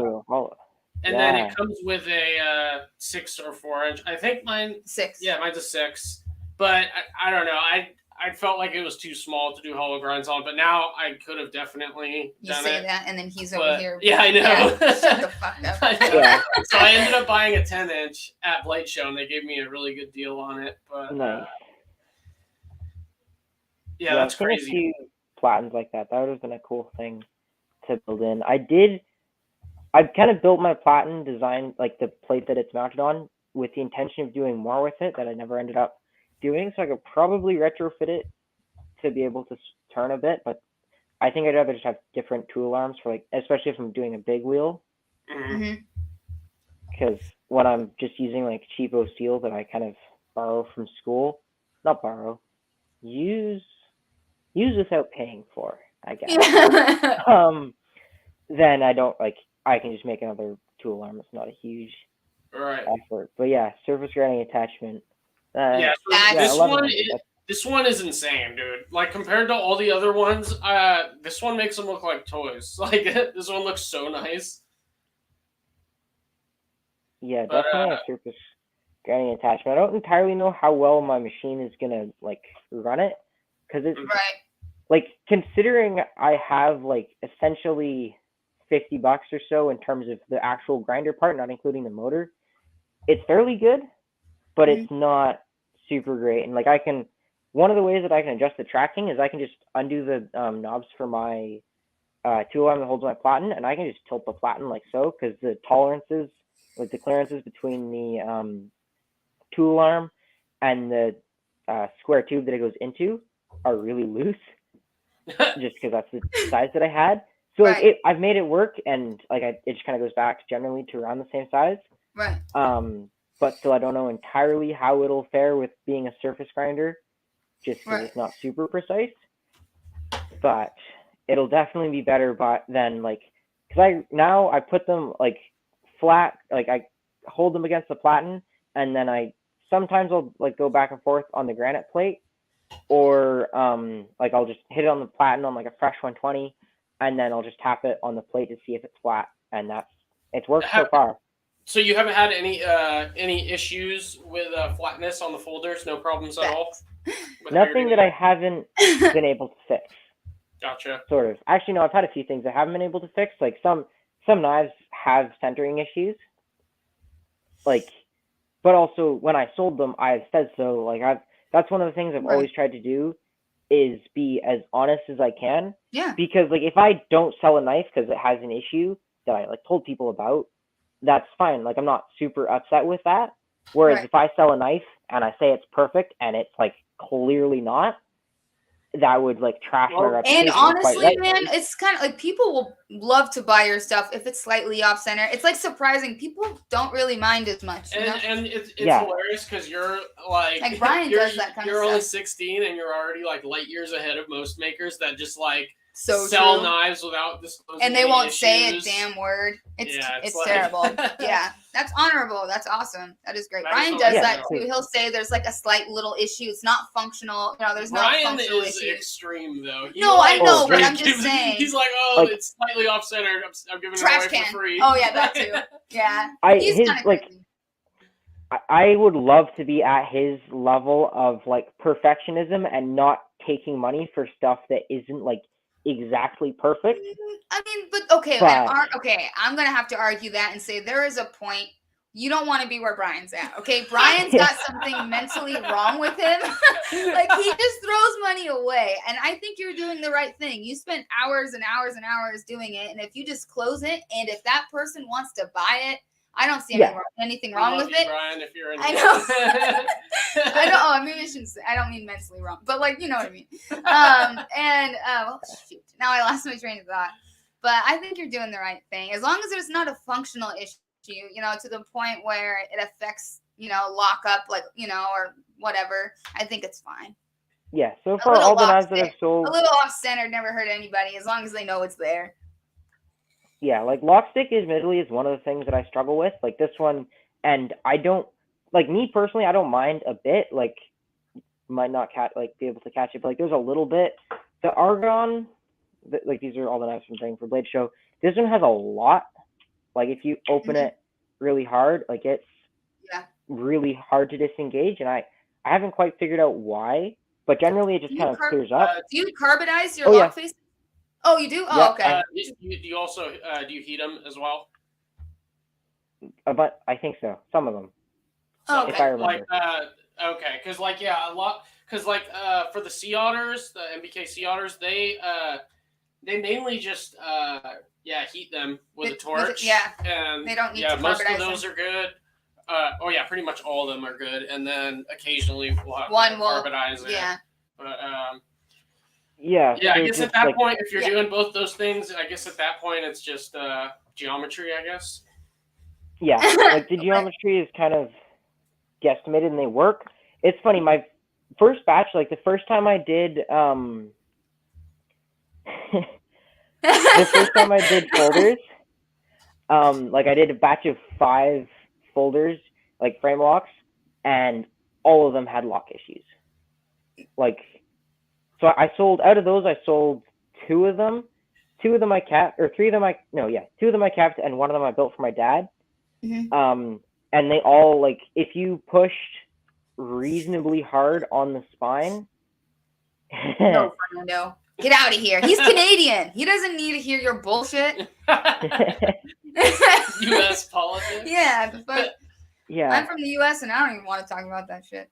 And then it comes with a 6 or 4 inch. I think mine 6. Yeah, mine's a 6. But I don't know. I felt like it was too small to do hollow grinds on. But now I could have definitely done it. You say that, and then he's over here. Yeah, I know. Yeah, shut the fuck up. Yeah. So I ended up buying a 10-inch at Blade Show, and they gave me a really good deal on it. But nice. Yeah, that's crazy. A few platens like that. That would have been a cool thing to build in. I kind of built my platen design, like the plate that it's mounted on, with the intention of doing more with it that I never ended up doing. So I could probably retrofit it to be able to turn a bit, but I think I'd rather just have different tool arms for, like, especially if I'm doing a big wheel. Because when I'm just using like cheapo steel that I kind of borrow from school, not borrow, use without paying for, I guess. Then I can just make another tool arm. It's not a huge effort. But yeah, surface grinding attachment. This one is insane, dude. Like, compared to all the other ones, this one makes them look like toys. Like, this one looks so nice. Yeah, definitely a surface grinding attachment. I don't entirely know how well my machine is gonna like run it, because it's like, considering I have like essentially $50 or so in terms of the actual grinder part, not including the motor. It's fairly good, but it's not super great. And like, one of the ways that I can adjust the tracking is I can just undo the knobs for my tool arm that holds my platen, and I can just tilt the platen like so, because the tolerances, like the clearances between the tool arm and the square tube that it goes into are really loose, just because that's the size that I had. So like, I've made it work, and like it just kind of goes back generally to around the same size. Right. But still, I don't know entirely how it'll fare with being a surface grinder, just because it's not super precise. But it'll definitely be better than like, because I put them like flat, like I hold them against the platen, and then sometimes I'll like go back and forth on the granite plate, or like I'll just hit it on the platen on like a fresh 120. And then I'll just tap it on the plate to see if it's flat, and it's worked so far. So you haven't had any issues with flatness on the folders? No problems at all? Nothing that I haven't been able to fix. Gotcha. Sort of. Actually, no, I've had a few things I haven't been able to fix. Like some knives have centering issues. Like, but also when I sold them, I said so. Like that's one of the things I've always tried to do, is be as honest as I can. Yeah. Because like, if I don't sell a knife because it has an issue that I like told people about, that's fine. Like, I'm not super upset with that. Whereas if I sell a knife and I say it's perfect and it's like clearly not, that would like trash my reputation. And honestly, man, it's kind of like, people will love to buy your stuff if it's slightly off center. It's like surprising. People don't really mind as much. And it's hilarious because you're like Brian does that kind of stuff. You're only 16 and you're already like light years ahead of most makers that just like sell knives without disclosing. And they won't say a damn word. It's like, terrible. Yeah, that's honorable. That's awesome. That is great. Brian does that too. He'll say there's like a slight little issue. It's not functional. There's no functional issue. Brian is extreme though. I know, but I'm just saying. He's like, it's slightly off center. I'm giving it away for free. Oh yeah, that too. Yeah. He's kind of crazy. I would love to be at his level of like perfectionism and not taking money for stuff that isn't like exactly perfect. I mean, but okay, I'm gonna have to argue that and say there is a point. You don't want to be where Brian's at. Okay, Brian's got something mentally wrong with him. Like, he just throws money away, and I think you're doing the right thing. You spent hours and hours and hours doing it, and if you just close it, and if that person wants to buy it, I don't see anything wrong with it. Brian, if you're in I know. I don't. Oh, maybe I shouldn't say. I don't mean mentally wrong, but like you know what I mean. Well, shoot. Now I lost my train of thought. But I think you're doing the right thing, as long as it's not a functional issue. To the point where it affects, lockup, like or whatever. I think it's fine. Yeah. So far, all the knives that I've sold, a little off-centered never hurt anybody, as long as they know it's there. Yeah, like lockstick admittedly is one of the things that I struggle with. Like this one, and I don't like me personally. I don't mind a bit. Like might not be able to catch it, but like there's a little bit. The argon, like these are all the knives from Bring for Blade Show. This one has a lot. Like if you open it really hard, like it's really hard to disengage, and I haven't quite figured out why. But generally, it just kind of clears up. Do you carbonize your lock face? Oh, you do? Oh, okay. Do you also do you heat them as well? But I think so. Some of them. Oh, okay. If I remember. Okay, because a lot. Because for the sea otters, the MBK sea otters, they mainly just heat them with a torch. And they don't need to most carbonize of those are good. Pretty much all of them are good, and then occasionally we'll have one will carbonize it. Yeah. But yeah, I guess at that point, if you're doing both those things, I guess at that point it's just geometry, I guess. Yeah, like the geometry is kind of guesstimated and they work. It's funny, my first batch, like the first time I did folders, like I did a batch of 5 folders, like frame locks, and all of them had lock issues. Like, so I sold, out of those, I sold 2 of them. 2 of them I kept, or 3 of them 2 of them I kept, and 1 of them I built for my dad. And they all, like, if you pushed reasonably hard on the spine. No, Fernando. Get out of here. He's Canadian. He doesn't need to hear your bullshit. U.S. politics? Yeah, but yeah. I'm from the U.S. and I don't even want to talk about that shit.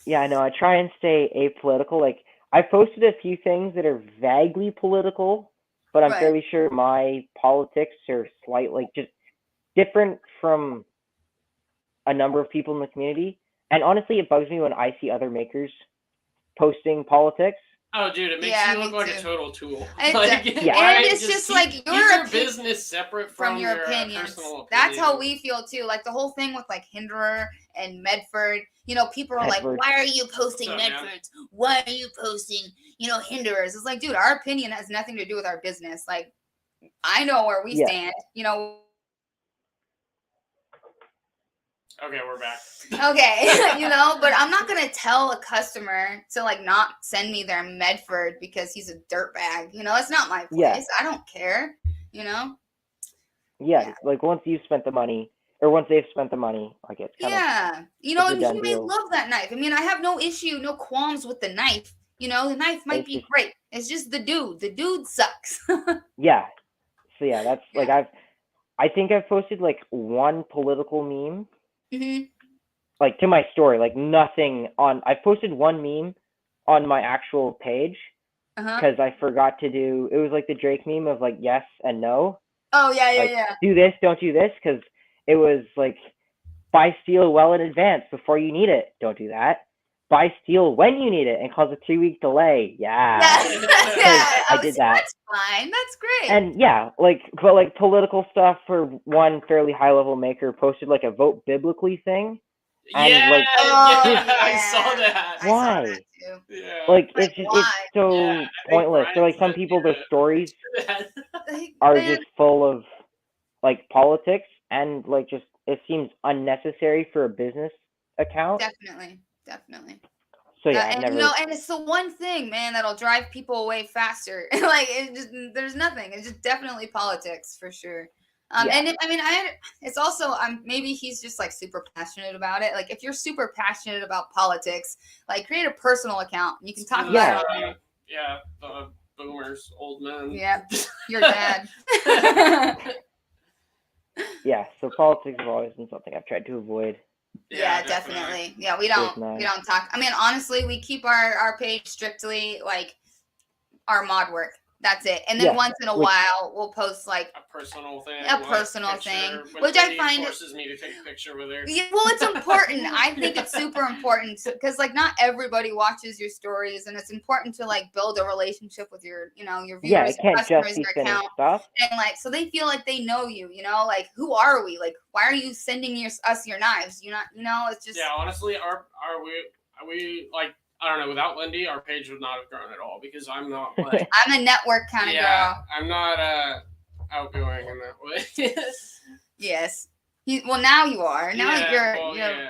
Yeah, I know. I try and stay apolitical. Like, I posted a few things that are vaguely political, but I'm fairly sure my politics are slightly, just different from a number of people in the community. And honestly, it bugs me when I see other makers posting politics. Oh, dude, it makes you look like a total tool. And it's just like your business separate from your opinions. That's how we feel too. Like the whole thing with like Hinderer and Medford. People are like, "Why are you posting Medfords? Why are you posting, Hinderers?" It's like, dude, our opinion has nothing to do with our business. Like, I know where we stand. Okay, we're back. Okay, but I'm not gonna tell a customer to like not send me their Medford because he's a dirtbag. That's not my place. Yeah. I don't care. Yeah, like once you've spent the money, or once they've spent the money, like it's kind of and he may love that knife. I mean, I have no issue, no qualms with the knife. The knife might be great. It's just the dude. The dude sucks. Yeah. So yeah, that's like I think I've posted like 1 political meme. Like to my story, like nothing on. I posted 1 meme on my actual page because I forgot to do. It was like the Drake meme of like yes and no. Oh yeah. Do this, don't do this, because it was like buy steel well in advance before you need it. Don't do that. Buy steel when you need it and cause a 3-week delay. Yeah. I did that. That's fine. That's great. And yeah, but political stuff for one fairly high level maker posted like a vote biblically thing. And I saw that. Why? I saw that too. Yeah. Like it's so pointless. So like some people, their stories are just full of like politics and like just it seems unnecessary for a business account. Definitely. So yeah, and it's the one thing, man, that'll drive people away faster. Like there's nothing. It's just definitely politics for sure. And it's also maybe he's just like super passionate about it. Like if you're super passionate about politics, like create a personal account. You can talk about it. The boomers, old men. Yeah, your dad. Yeah, so politics has always been something I've tried to avoid. Yeah, definitely. Yeah, we don't talk. I mean, honestly, we keep our page strictly like our mod work. That's it. And then once in a while, we'll post like a personal thing. Which I find forces me to take a picture with her. Yeah, well, it's important. I think it's super important because like not everybody watches your stories, and it's important to like build a relationship with your, your viewers, it can't customers, just be your account, stuff. And like so they feel like they know you. Like who are we? Like why are you sending us your knives? It's just honestly, are we like. I don't know. Without Lindy, our page would not have grown at all because I'm not like I'm a network kind of girl. I'm not outgoing in that way. Yes. Now you are. Now you're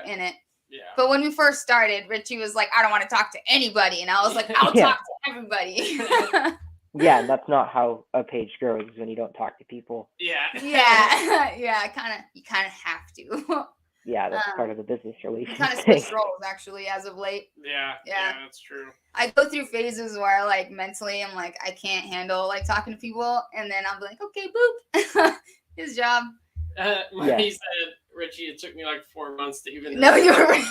in it. Yeah. But when we first started, Richie was like, "I don't want to talk to anybody," and I was like, "I'll talk to everybody." Yeah, that's not how a page grows when you don't talk to people. Yeah. Yeah. You kind of have to. Yeah, that's part of the business relations. Kind of switched roles actually as of late. Yeah, that's true. I go through phases where like mentally I'm like I can't handle like talking to people, and then I'm like, okay, boop, his job. He said, Richie, it took me like 4 months to even. No, you were right.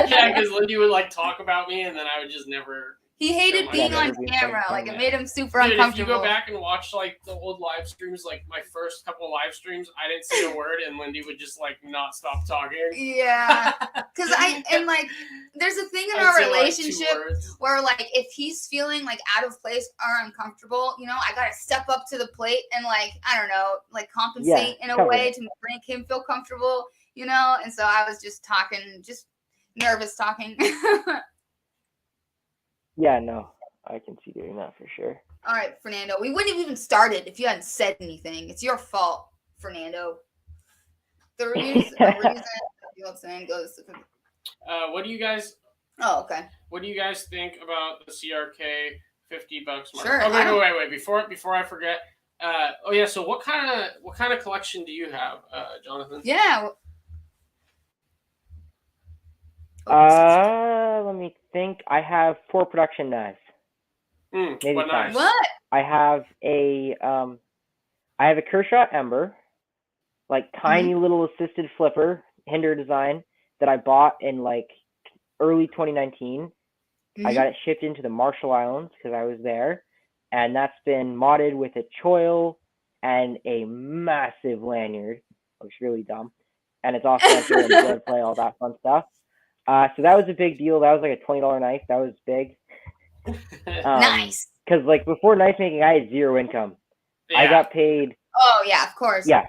Yeah, because Lindy would like talk about me, and then I would just never. He hated being on camera. Like it made him super uncomfortable. If you go back and watch like the old live streams, like my first couple of live streams, I didn't say a word, and Lindy would just like not stop talking. Yeah, because there's a thing in our relationship where like if he's feeling like out of place or uncomfortable, I gotta step up to the plate and like I don't know, like compensate in a way to make him feel comfortable, And so I was just nervous talking. Yeah, no, I can see doing that for sure. All right, Fernando. We wouldn't have even started if you hadn't said anything. It's your fault, Fernando. The reason goes to... what do you guys... Oh, okay. What do you guys think about the CRK $50 mark? Sure. Okay, wait. Before I forget. So what kind of collection do you have, Jonathan? Yeah. Let me think. I have 4 production knives. Maybe what 5. knives? What? I have a Kershaw Ember, like tiny little assisted flipper, Hinder design that I bought in like early 2019. I got it shipped into the Marshall Islands because I was there, and that's been modded with a choil and a massive lanyard. Looks really dumb, and it's off center and blood play, all that fun stuff. So that was a big deal. That was like a $20 knife. That was big. Nice. Because like before knife making, I had 0 income. Yeah. I got paid. Oh yeah, of course. Yeah.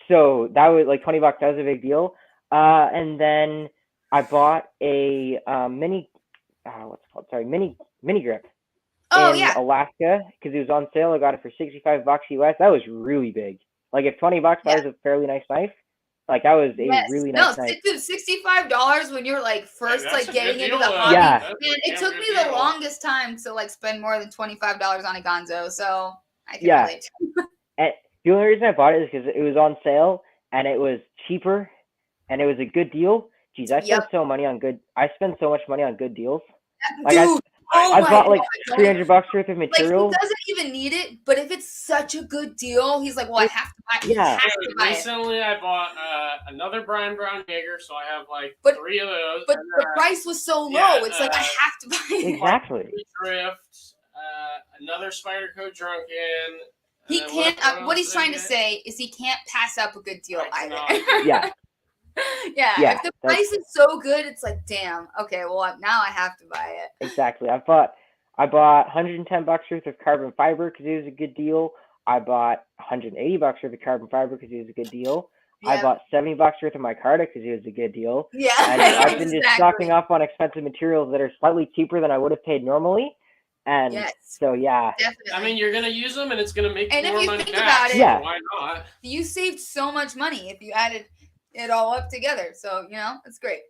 So that was like $20. That was a big deal. And then I bought a mini grip. In Alaska because it was on sale. I got it for $65 US. That was really big. Like if $20 that was a fairly nice knife. Like that was a really nice knife. Dude, $65 when you're like first like getting into the hobby. Yeah. Man, it took me the longest time to like spend more than $25 on a Gonzo, so I can relate. And the only reason I bought it is because it was on sale and it was cheaper and it was a good deal. Jeez, I spend so much money on good deals. Like Dude, I bought like $300 worth of materials. Like he doesn't even need it, but if it's such a good deal, he's like, "Well, I have to buy it." Yeah. Recently, I bought another Brian Brown Jaeger, so I have like 3 of those. But the price was so low, it's like I have to buy it. Exactly. Drift, another Spyderco Drunken. He can't. What he's trying to say is he can't pass up a good deal either. Yeah. Yeah. If the price is so good, it's like, damn. Okay, well now I have to buy it. Exactly. I bought $110 worth of carbon fiber because it was a good deal. I bought $180 worth of carbon fiber because it was a good deal. Yeah. I bought $70 worth of micarta because it was a good deal. Yeah. And I've been just stocking up on expensive materials that are slightly cheaper than I would have paid normally. And so definitely. I mean, you're gonna use them, and it's gonna make more money. And if you think about it, why not? You saved so much money if you added it all up together. So it's great.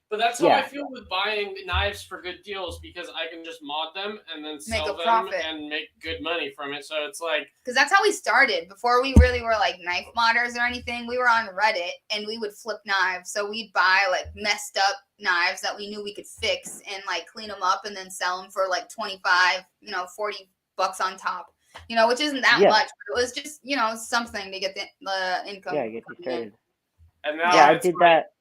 But that's how I feel with buying knives for good deals because I can just mod them and then sell them and make good money from it. So it's like because that's how we started before we really were like knife modders or anything. We were on Reddit and we would flip knives. So we'd buy like messed up knives that we knew we could fix and like clean them up and then sell them for like 25, $40 on top. Which isn't that much, but it was just something to get the income. Yeah, get you started. And now I did that.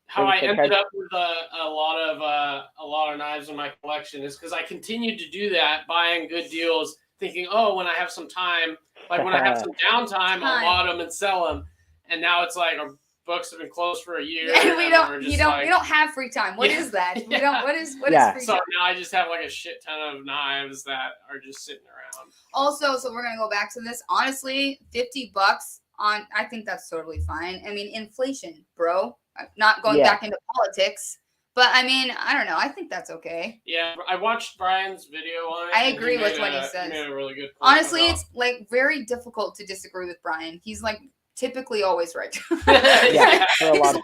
how I ended up with a lot of knives in my collection is because I continued to do that, buying good deals, thinking, oh, when I have some time, like when I have some downtime, I'll mod them and sell them. And now it's like our books have been closed for a year. Yeah, we don't have free time. What is that? We don't. What is free time? So now I just have like a shit ton of knives that are just sitting around. Also, so we're gonna go back to this. Honestly, $50 on. I think that's totally fine. I mean, inflation, bro. Not going back into politics, but I mean, I don't know. I think that's okay. Yeah, I watched Brian's video on it. I agree with what he says. He made a really good point. Honestly, it's like very difficult to disagree with Brian. He's like typically always right. His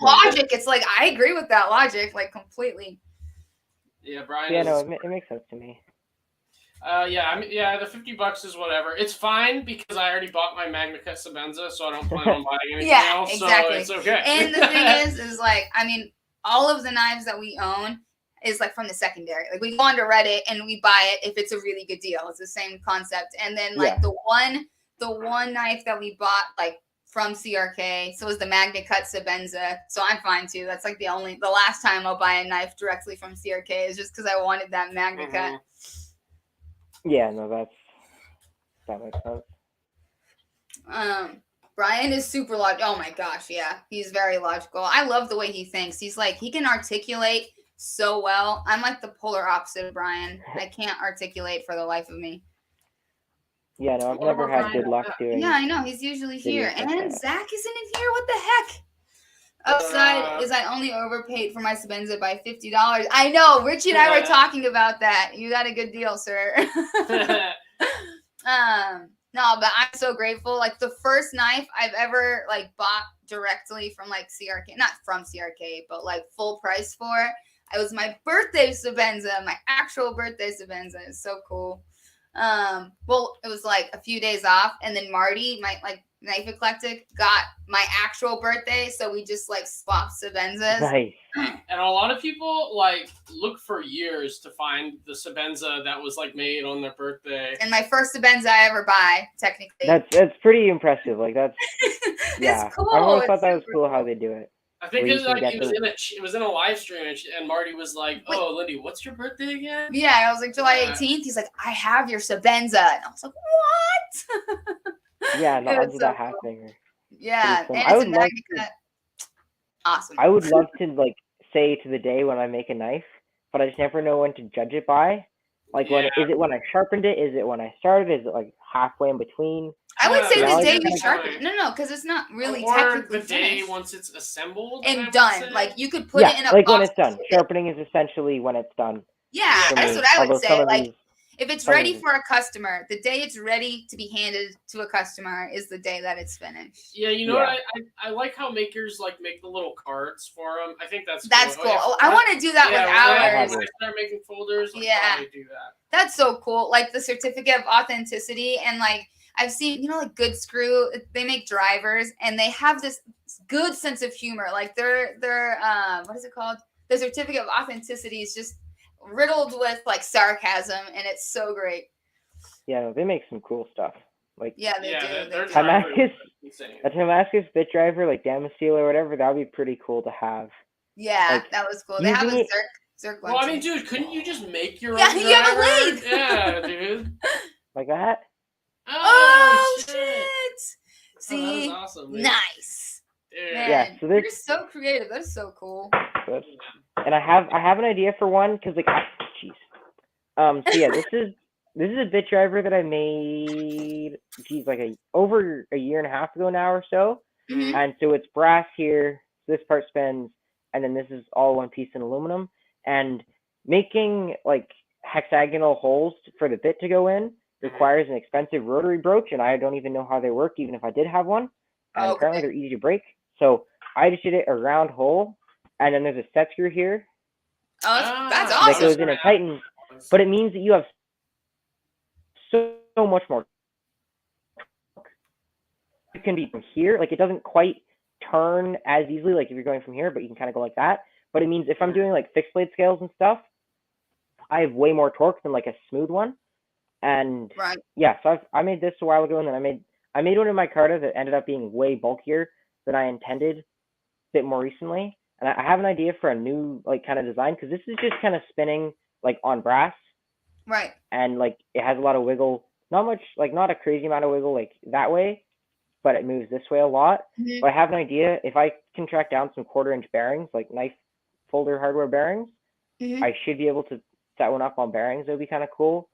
logic, it's like I agree with that logic, like completely. Yeah, Brian. Yeah, no, it makes sense to me. The $50 is whatever. It's fine because I already bought my Magna Cut Sabenza, so I don't plan on buying anything else. Exactly. So it's okay. And the thing is like, I mean, all of the knives that we own is like from the secondary. Like we go onto Reddit and we buy it if it's a really good deal. It's the same concept. And then like the one knife that we bought like from CRK, so it was the Magna Cut Sabenza. So I'm fine too. That's like the last time I'll buy a knife directly from CRK is just because I wanted that Magna Cut. Yeah, no, that makes sense. Brian is super logical. Oh my gosh, yeah. He's very logical. I love the way he thinks. He's like, he can articulate so well. I'm like the polar opposite of Brian. I can't articulate for the life of me. Yeah, no, I've never had good luck doing. Yeah, I know. He's usually here. And Zach isn't in here. What the heck? Upside is I only overpaid for my Sabenza by $50. I know. Richie and I were talking about that. You got a good deal, sir. No, but I'm so grateful. Like the first knife I've ever like bought directly from like CRK, not from CRK, but like full price for. It was my birthday Sabenza, my actual birthday Sabenza. It's so cool. Well, it was like a few days off, and then Marty, my like knife eclectic, got my actual birthday, so we just like swapped Sabenzas. Nice. And a lot of people like look for years to find the Sabenza that was like made on their birthday. And my first Sabenza I ever buy, technically. That's pretty impressive. Like that's it's cool. I always thought that was cool how they do it. I think it was in a live stream, and Marty was like, "Oh, Lindy, what's your birthday again?" Yeah, I was like July 18th. He's like, "I have your Sabenza," and I was like, "What?" Yeah, no, I'll do that happening. Yeah, and I would love to. Awesome. I would love to like say to the day when I make a knife, but I just never know when to judge it by. Like is it when I sharpened it? Is it when I started? Is it like halfway in between? I would say the day you sharpen it. No, because it's not really technically the day once it's assembled and done. Like you could put it in a like box when it's done. Sharpening is essentially when it's done. Yeah, that's what I would say. Like if it's ready for a customer, the day it's ready to be handed to a customer is the day that it's finished. Yeah, you know what? I like how makers like make the little cards for them. I think that's cool. Oh, I want to do that with ours. When I start making folders, I'll probably do that. That's so cool. Like the certificate of authenticity, and like I've seen, like Good Screw, they make drivers, and they have this good sense of humor. Like their what is it called? The certificate of authenticity is just riddled with like sarcasm, and it's so great. Yeah, they make some cool stuff. Like they do. Their a Damascus bit driver, like Damascene or whatever, that would be pretty cool to have. Yeah, like, that was cool. They have a Zerk one. Well, I mean, dude, couldn't you just make your own? Yeah, you have a lathe. Yeah, dude. Like that? Oh shit! See, that was awesome, nice. Yeah, so you're so creative. That's so cool. Good. And I have an idea for one because so yeah, this is a bit driver that I made like over a year and a half ago now or so. Mm-hmm. And so it's brass here, this part spins, and then this is all one piece in aluminum. And making like hexagonal holes for the bit to go in requires an expensive rotary broach, and I don't even know how they work, even if I did have one. And apparently they're easy to break. So I just did it a round hole, and then there's a set screw here. Oh, that's awesome. That goes in and tightens, but it means that you have so much more. It can be from here, like it doesn't quite turn as easily, like if you're going from here, but you can kind of go like that. But it means if I'm doing like fixed blade scales and stuff, I have way more torque than like a smooth one. And so I made this a while ago, and then I made one in my Carta that ended up being way bulkier than I intended a bit more recently. and I have an idea for a new like kind of design because this is just kind of spinning like on brass, Right. and like it has a lot of wiggle. Not much, like not a crazy amount of wiggle like that way, but it moves this way a lot. Mm-hmm. But I have an idea if I can track down some 1/4 inch bearings, like knife folder hardware bearings, I should be able to set one up on bearings. It would be kind of cool.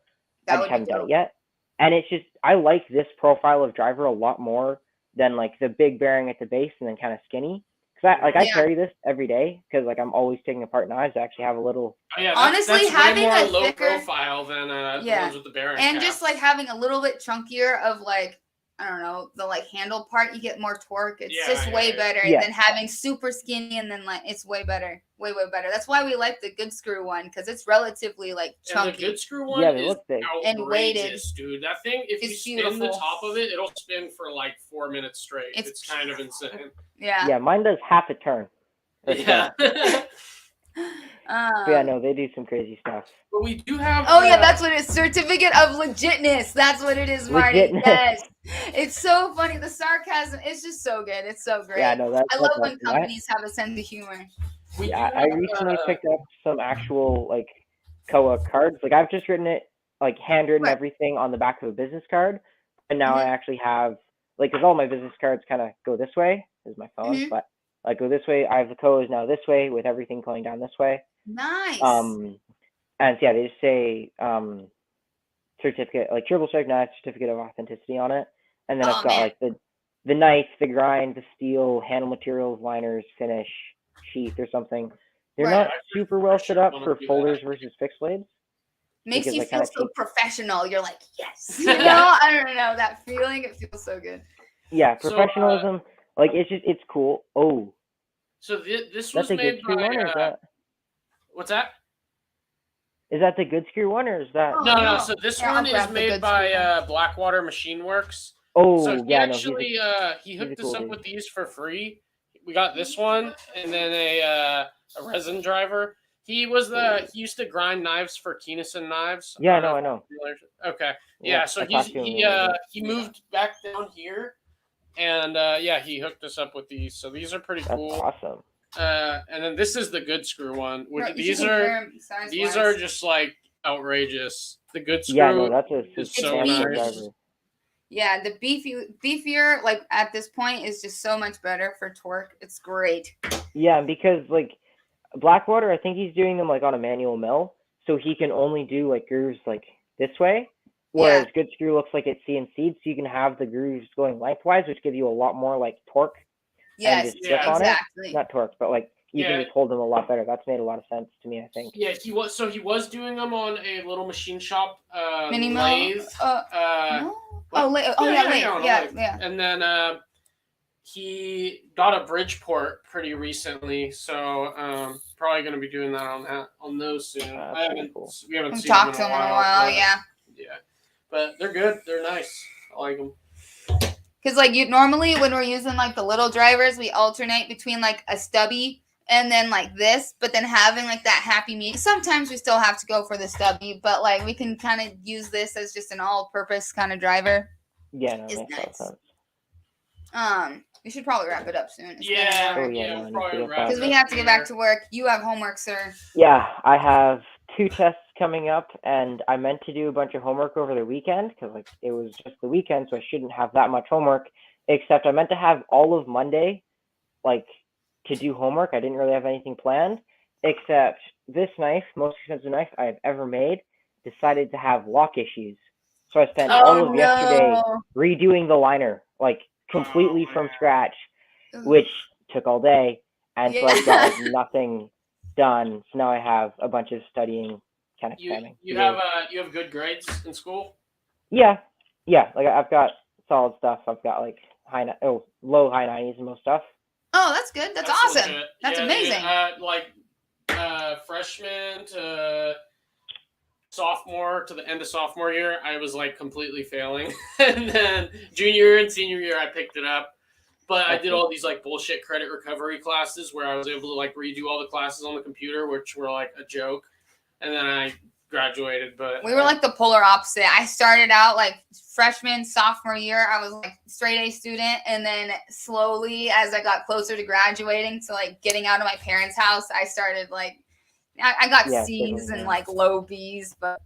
I just haven't done it yet. And it's just, I like this profile of driver a lot more than like the big bearing at the base and then kind of skinny. Because I carry this every day because like I'm always taking apart knives. I actually have a little. Oh, yeah, honestly, that's having way more a low thicker profile than the ones with the bearing and caps. just like having a little bit chunkier of like, I don't know, the like handle part, you get more torque. It's just way better than having super skinny and then like it's way better, way better. That's why we like the good screw one because it's relatively like chunky. And the good screw one they look big and weighted, dude. That thing, if you spin the top of it, it'll spin for like 4 minutes straight. It's kind of insane. Yeah. Yeah, mine does half a turn. Yeah. Yeah, no, they do some crazy stuff. But we do have. Oh yeah, that's what it is. Certificate of legitness. That's what it is, Marty. Yes. It's so funny. The sarcasm. It's just so good. It's so great. Yeah, no, I love when companies have a sense of humor. Yeah, I recently picked up some actual like Koa cards. Like I've just written it, like handwritten everything on the back of a business card, and now I actually have like because all my business cards kind of go this way. This is my phone, but like go this way. I have the Koas now this way with everything going down this way. Nice. And yeah, they just say certificate, like triple strike knife, certificate of authenticity on it, and then I've got like the knife, the grind, the steel, handle materials, liners, finish, sheath, or something. They're not super well set up for folders versus fixed blades. Makes you feel so professional. You're like, yes. You know, I don't know that feeling. It feels so good. Yeah, professionalism. Like it's cool. Oh. So this was made by. What's that? Is that the good screw one or is that? No. So this one is made by Blackwater Machine Works. Oh, so he actually he hooked us up with these for free. We got this one and then a resin driver. He used to grind knives for Keneson Knives. Yeah, I know. Okay. Yeah, so he moved back down here and he hooked us up with these. So these are pretty cool. That's awesome. And then this is the good screw one. These are just like outrageous. The good screw. Yeah, no, that's is so nice. Yeah, the beefier like at this point is just so much better for torque. It's great. Yeah, because like Blackwater, I think he's doing them like on a manual mill, so he can only do like grooves like this way. Whereas good screw looks like it's CNC'd, so you can have the grooves going lengthwise, which gives you a lot more like torque. Yes, exactly. Not torque, but like you can just hold them a lot better. That's made a lot of sense to me, I think. Yeah, he was doing them on a little machine shop mini lathe. No? Lathe. Yeah. And then he got a Bridgeport pretty recently, so probably going to be doing that on those soon. We haven't seen talked to him in a while. Yeah, but they're good. They're nice. I like them. Because like normally when we're using like the little drivers, we alternate between like a stubby and then like this, but then having like that happy medium. Sometimes we still have to go for the stubby, but like we can kind of use this as just an all-purpose kind of driver. Yeah, no, makes nice. We should probably wrap it up soon. We'll probably wrap because we have to get back to work. You have homework, sir. Yeah, I have 2 tests coming up, and I meant to do a bunch of homework over the weekend because like it was just the weekend, so I shouldn't have that much homework. Except I meant to have all of Monday, like to do homework. I didn't really have anything planned, except this knife, most expensive knife I've ever made, decided to have lock issues. So I spent all of yesterday redoing the liner, like completely from scratch, which took all day, and so I got like nothing done. So now I have a bunch of studying kind of cramming. You have good grades in school? Yeah. Like I've got solid stuff. I've got like low high 90s and most stuff. Oh, that's good. That's awesome. Legit. That's amazing. Freshman to sophomore to the end of sophomore year, I was like completely failing, and then junior and senior year, I picked it up. But I did all these like bullshit credit recovery classes where I was able to like redo all the classes on the computer, which were like a joke. And then I graduated, but we were like the polar opposite. I started out like freshman, sophomore year. I was like straight A student, and then slowly, as I got closer to graduating, to like getting out of my parents' house, I started like I got C's and like low B's, but.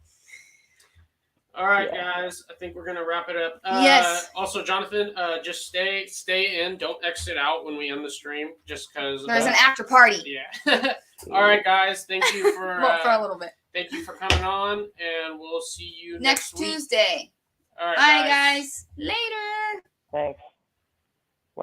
All right, guys. I think we're gonna wrap it up. Yes. Also, Jonathan, just stay in. Don't exit out when we end the stream, just because there's an after party. Yeah. All right, guys. Thank you for well, for a little bit. Thank you for coming on, and we'll see you next week. Tuesday. All right, bye, guys. Later. Thanks.